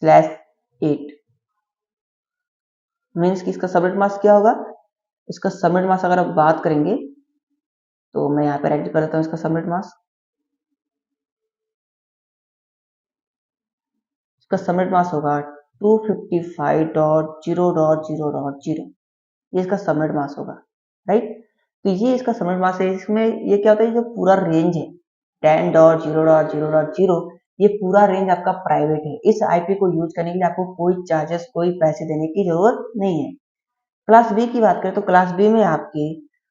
/8 मीन्स कि इसका सबनेट मास्क क्या होगा, इसका सबनेट मास्क अगर आप बात करेंगे तो मैं यहाँ पे राइट कर देता हूँ इसका सबनेट मास्क। इसका सबनेट मास्क होगा 255.0.0.0, ये इसका सबनेट मास्क होगा, राइट। तो ये इसका सबनेट मास्क है, इसमें ये क्या होता है, जो पूरा रेंज है 10.0.0.0 ये पूरा रेंज आपका प्राइवेट है, इस आईपी को यूज करने के लिए आपको कोई चार्जेस कोई पैसे देने की जरूरत नहीं है। क्लास बी की बात करें तो क्लास बी में आपके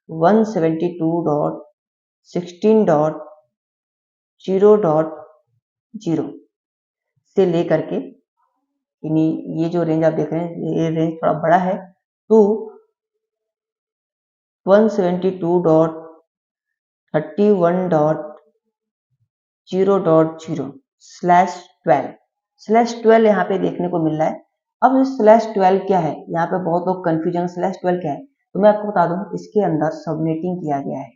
172.16.0.0 से लेकर के, यानी ये जो रेंज आप देख रहे हैं ये रेंज थोड़ा बड़ा है, टू 172.31.0.0/12 यहाँ पे देखने को मिल रहा है। अब इस /12 क्या है, यहाँ पे बहुत लोग कंफ्यूजन, /12 क्या है, तो मैं आपको बता दूं इसके अंदर सबनेटिंग किया गया है,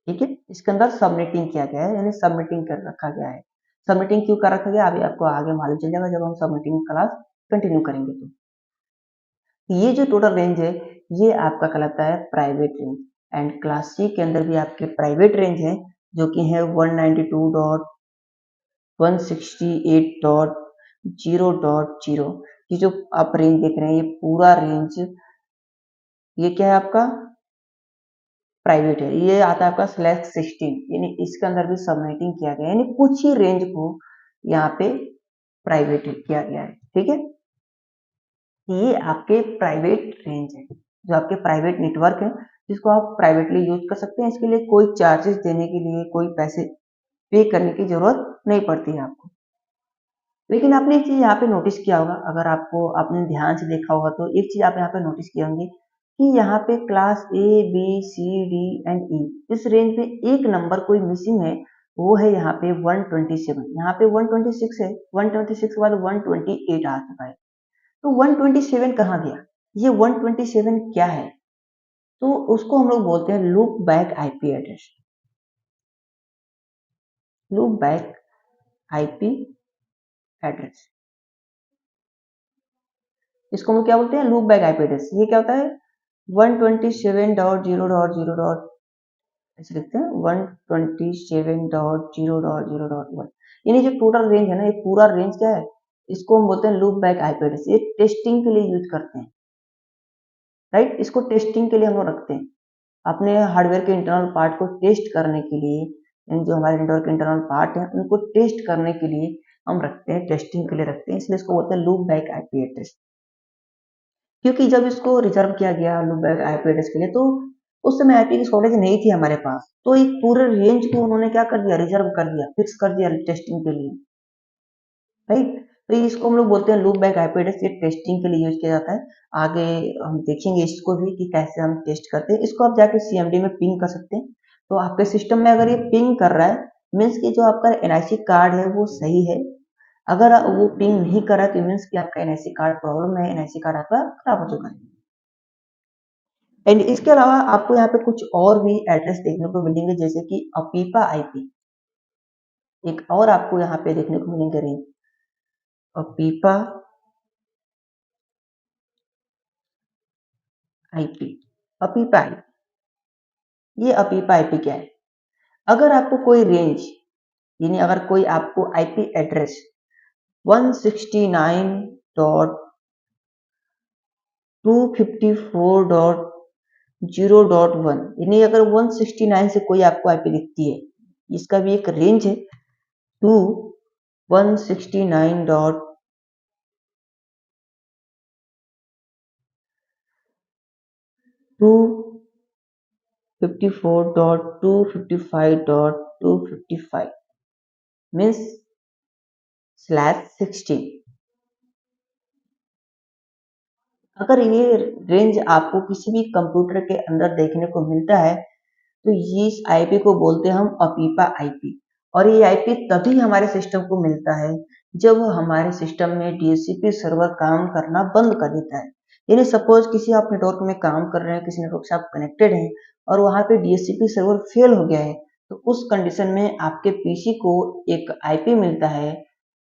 ठीक है। इसके अंदर सबनेटिंग किया गया है, यानी सबनेटिंग कर रखा गया है। सबनेटिंग क्यों कर रखा गया अभी आपको आगे मालूम चल जाएगा जब हम सबनेटिंग क्लास कंटिन्यू करेंगे। तो ये जो टोटल रेंज है ये आपका कहलाता है private range, and class C के अंदर भी आपके प्राइवेट रेंज है जो कि है 192.168.0.0। ये जो आप रेंज देख रहे हैं ये पूरा रेंज ये क्या है आपका प्राइवेट है, ये आता है आपका /16, यानी इसके अंदर भी सबनेटिंग किया गया है, यानी कुछ ही रेंज को यहाँ पे प्राइवेट किया गया है, ठीक है। ये आपके प्राइवेट रेंज है जो आपके प्राइवेट नेटवर्क है जिसको आप प्राइवेटली यूज कर सकते हैं, इसके लिए कोई चार्जेस देने के लिए कोई पैसे पे करने की जरूरत नहीं पड़ती है आपको। लेकिन आपने एक चीज यहाँ पे नोटिस किया होगा, अगर आपको आपने ध्यान से देखा होगा तो एक चीज आप यहाँ पे नोटिस किए होंगे कि यहाँ पे class A B C D and E इस रेंज में एक नंबर कोई मिसिंग है, वो है यहाँ पे 127, यहाँ पे 126 है, 126 के बाद 128 आ चुका है। तो 127 कहाँ गया? ये 127 क्या है? तो उसको हम लोग बोलते हैं loop back IP address. Loop back IP address, इसको हम लोग क्या बोलते हैं? Loop back IP address. ये क्या होता है? 127.0.0. ऐसे लिखते हैं 127.0.0.1, यानी जो टोटल रेंज है ना, ये पूरा रेंज क्या है? इसको हम बोलते हैं लूप बैक आईपी एड्रेस। ये टेस्टिंग के लिए यूज करते हैं, राइट? इसको टेस्टिंग के लिए हम लोग रखते हैं, अपने हार्डवेयर के इंटरनल पार्ट को टेस्ट करने के लिए। जो हमारे नेटवर्क के इंटरनल पार्ट हैं उनको टेस्ट करने के लिए हम रखते हैं, टेस्टिंग के लिए रखते हैं, इसलिए इसको बोलते हैं लूप बैक आईपी एड्रेस। क्योंकि जब इसको रिजर्व किया गया लूप बैक आईपी एड्रेस के लिए, तो उस समय आईपी की शॉर्टेज नहीं थी हमारे पास, तो एक पूरे रेंज को उन्होंने क्या कर दिया? रिजर्व कर दिया, फिक्स कर दिया टेस्टिंग के लिए, राइट? तो इसको हम लोग बोलते हैं लूप बैक आईपी एड्रेस। ये टेस्टिंग के लिए यूज किया जाता है। आगे हम देखेंगे इसको भी कि कैसे हम टेस्ट करते हैं। इसको आप जाके सीएमडी में पिंग कर सकते हैं। तो आपके सिस्टम में अगर ये पिंग कर रहा है, मीन्स कि जो आपका एनआईसी कार्ड है वो सही है। अगर वो पिंग नहीं कर रहा है तो मीन्स कि आपका एनआईसी कार्ड प्रॉब्लम है, एनआईसी कार्ड आपका खराब हो चुका है। एंड इसके अलावा आपको यहाँ पे कुछ और भी एड्रेस देखने को मिलेंगे, जैसे कि अपीपा आईपी। एक और आपको यहाँ पे देखने को मिलेंगे रेंज अपीपा आईपी। अपीपा आईपी, ये अपीपा आईपी क्या है? अगर आपको कोई रेंज, यानी अगर कोई आपको आईपी एड्रेस 169.254.0.1, यानी अगर 169 से कोई आपको आईपी दिखती है, इसका भी एक रेंज है 169.254.255.255 मीन्स /16। अगर ये रेंज आपको किसी भी कंप्यूटर के अंदर देखने को मिलता है, तो ये इस आईपी को बोलते हैं हम अपीपा आईपी। और ये आईपी तभी हमारे सिस्टम को मिलता है जब हमारे सिस्टम में डीएचसीपी सर्वर काम करना बंद कर देता है। यानी सपोज किसी आप नेटवर्क में काम कर रहे हैं, किसी नेटवर्क से आप कनेक्टेड हैं और वहां पे डीएचसीपी सर्वर फेल हो गया है, तो उस कंडीशन में आपके पीसी को एक आईपी मिलता है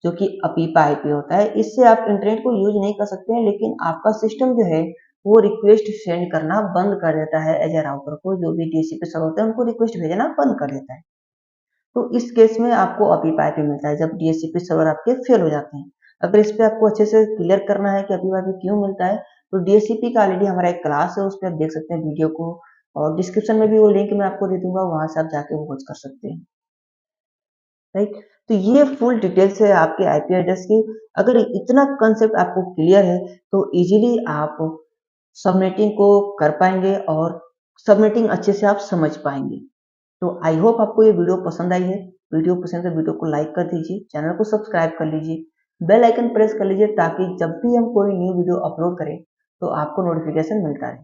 जो कि अपीपा आईपी होता है। इससे आप इंटरनेट को यूज नहीं कर सकते हैं, लेकिन आपका सिस्टम जो है वो रिक्वेस्ट सेंड करना बंद कर देता है। एज ए राउटर को जो भी डीएचसीपी सर्वर होता है उनको रिक्वेस्ट भेजना बंद कर देता है। तो इस केस में आपको अपीपा आईपी मिलता है जब डीएचसीपी सर्वर आपके फेल हो जाते हैं। अगर इस पे आपको अच्छे से क्लियर करना है कि अपीपा आईपी क्यों मिलता है, तो डीएचसीपी का ऑलरेडी हमारा एक क्लास है, उस पर आप देख सकते हैं वीडियो को, और डिस्क्रिप्शन में भी वो लिंक मैं आपको दे दूंगा, वहां से आप जाके वो खोज कर सकते हैं, राइट? तो ये फुल डिटेल्स है आपके आईपी एड्रेस की। अगर इतना कंसेप्ट आपको क्लियर है तो इजीली आप सबनेटिंग को कर पाएंगे और सबनेटिंग अच्छे से आप समझ पाएंगे। तो आई होप आपको ये वीडियो पसंद आई है। वीडियो पसंद है तो वीडियो को लाइक कर दीजिए, चैनल को सब्सक्राइब कर लीजिए, बेल आइकन प्रेस कर लीजिए, ताकि जब भी हम कोई न्यू वीडियो अपलोड करें तो आपको नोटिफिकेशन मिलता रहे।